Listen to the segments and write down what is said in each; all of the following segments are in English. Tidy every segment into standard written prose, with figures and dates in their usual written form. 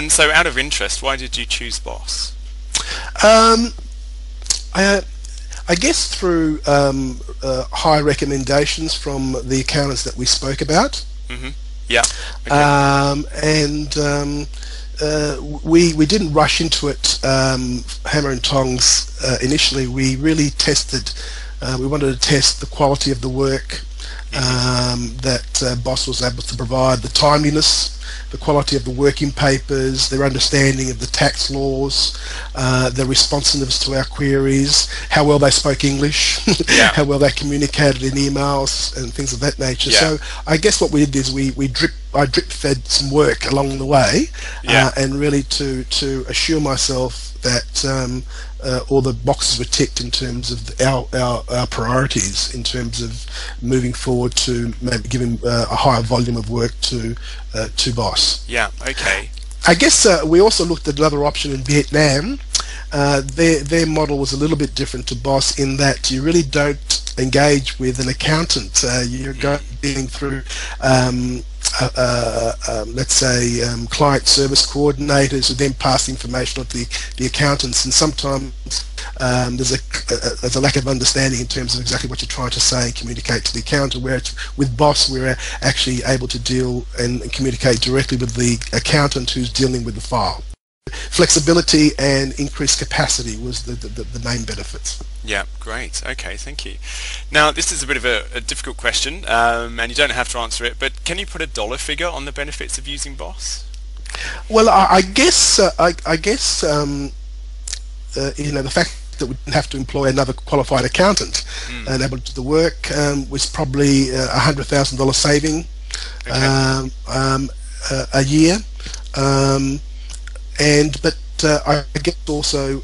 And so, out of interest, why did you choose Boss? Um, I guess through high recommendations from the accountants that we spoke about. Mm-hmm. Yeah. Okay. We didn't rush into it hammer and tongs initially. We really tested. We wanted to test the quality of the work that Boss was able to provide, the timeliness, the quality of the working papers, their understanding of the tax laws, their responsiveness to our queries, how well they spoke English, how well they communicated in emails and things of that nature. So I guess what we did is I drip fed some work along the way, and really to assure myself that all the boxes were ticked in terms of our priorities, in terms of moving forward to maybe giving a higher volume of work to Boss. Yeah. Okay. I guess we also looked at another option in Vietnam. Their model was a little bit different to Boss in that you really don't engage with an accountant. You're dealing through let's say client service coordinators who then pass the information on to the accountants, and sometimes there's a lack of understanding in terms of exactly what you're trying to say and communicate to the accountant, whereas with Boss we're actually able to deal and communicate directly with the accountant who's dealing with the file. Flexibility and increased capacity was the main benefits. Yeah, great. Okay, thank you. Now, this is a bit of a difficult question, and you don't have to answer it, but can you put a dollar figure on the benefits of using Boss? Well, I guess the fact that we didn't have to employ another qualified accountant and able to do the work was probably $100,000 saving a year. But I guess also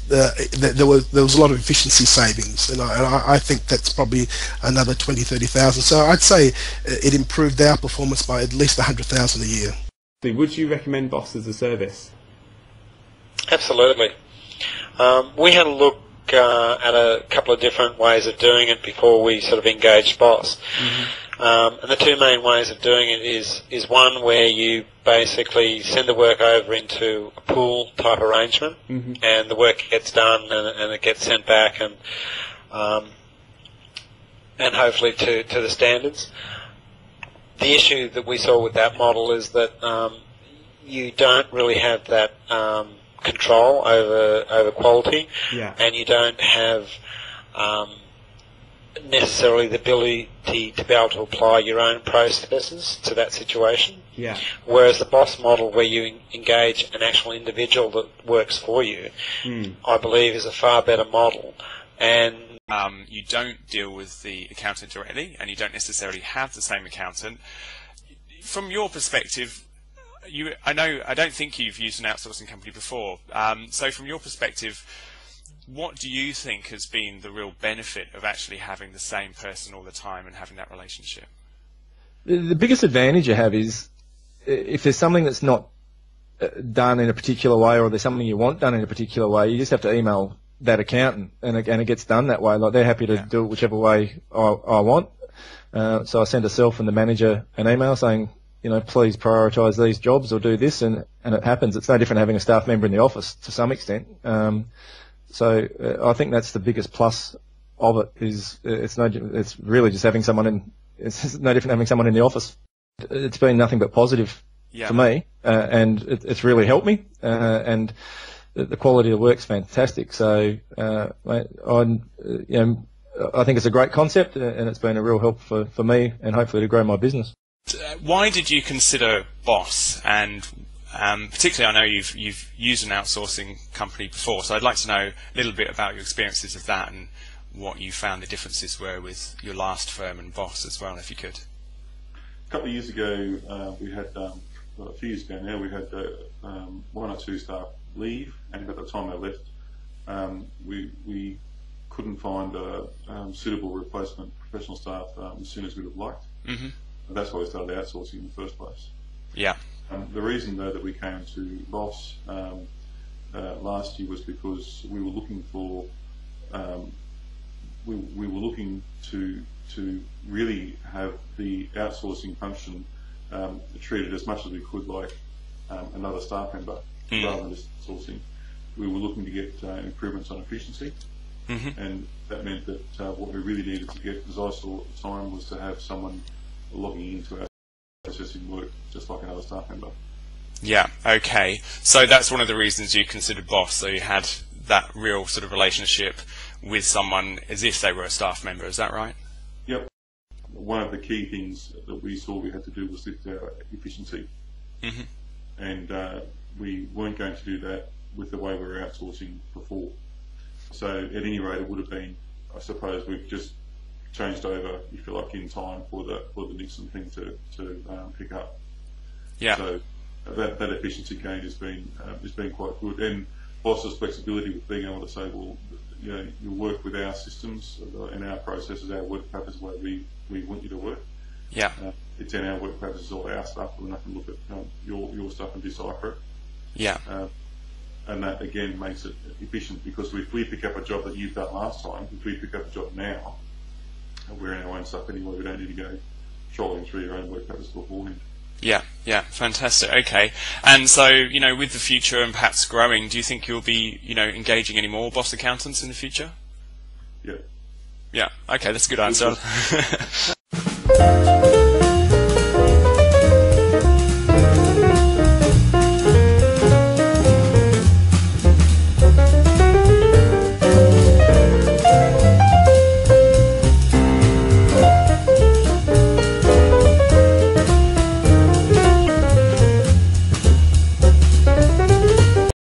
there was a lot of efficiency savings, and I think that's probably another 20-30,000. So I'd say it improved our performance by at least 100,000 a year. Would you recommend Boss as a service? Absolutely. We had a look at a couple of different ways of doing it before we sort of engaged Boss. And the two main ways of doing it is one where you basically send the work over into a pool type arrangement, and the work gets done and it gets sent back and hopefully to the standards. The issue that we saw with that model is that you don't really have that control over quality, and you don't have necessarily the ability to be able to apply your own processes to that situation. Whereas the Boss model, where you engage an actual individual that works for you, I believe is a far better model. And you don't deal with the accountant directly, and you don't necessarily have the same accountant. From your perspective, I don't think you've used an outsourcing company before. So from your perspective, what do you think has been the real benefit of actually having the same person all the time and having that relationship? The biggest advantage you have is if there's something that's not done in a particular way, or there's something you want done in a particular way, you just have to email that accountant, and it gets done that way. Like, they're happy to do it whichever way I want. So I send herself and the manager an email saying, please prioritise these jobs or do this, and it happens. It's no different having a staff member in the office to some extent. So I think that's the biggest plus of it. It's really just having someone in. It's no different having someone in the office. It's been nothing but positive for me, and it's really helped me. And the quality of the work's fantastic. So I think it's a great concept, and it's been a real help for me, and hopefully to grow my business. Why did you consider Boss? And particularly, I know you've used an outsourcing company before, so I'd like to know a little bit about your experiences of that and what you found the differences were with your last firm and Boss as well, if you could. A couple of years ago, we had, a few years ago now, we had one or two staff leave, and at the time they left, we couldn't find a suitable replacement professional staff as soon as we'd have liked. And that's why we started outsourcing in the first place. The reason, though, that we came to Boss last year was because we were looking for we were looking to really have the outsourcing function treated as much as we could like another staff member rather than just sourcing. We were looking to get improvements on efficiency, and that meant that what we really needed to get, as I saw at the time, was to have someone logging into our processing work just like another staff member. Yeah, okay. So that's one of the reasons you considered Boss, so you had that real sort of relationship with someone as if they were a staff member, is that right? Yep. One of the key things that we saw we had to do was lift our efficiency. And we weren't going to do that with the way we were outsourcing before. So at any rate, it would have been, I suppose, we've just changed over, if you like, in time for the Nixon thing to pick up. Yeah. So that efficiency gain has been quite good, and Boss's flexibility with being able to say, well, you know, you work with our systems and our processes, our work patterns, the way we want you to work. Yeah. It's in our work patterns, all our stuff. We're not going to look at your stuff and decipher it. Yeah. And that again makes it efficient, because if we pick up a job that you've done last time, if we pick up a job now, we're in our own stuff anyway. We don't need to go trolling through your own work patterns beforehand. Yeah, yeah, fantastic. Okay. And so, you know, with the future and perhaps growing, do you think you'll be, you know, engaging any more Boss accountants in the future? Yeah. Yeah. Okay, that's a good answer.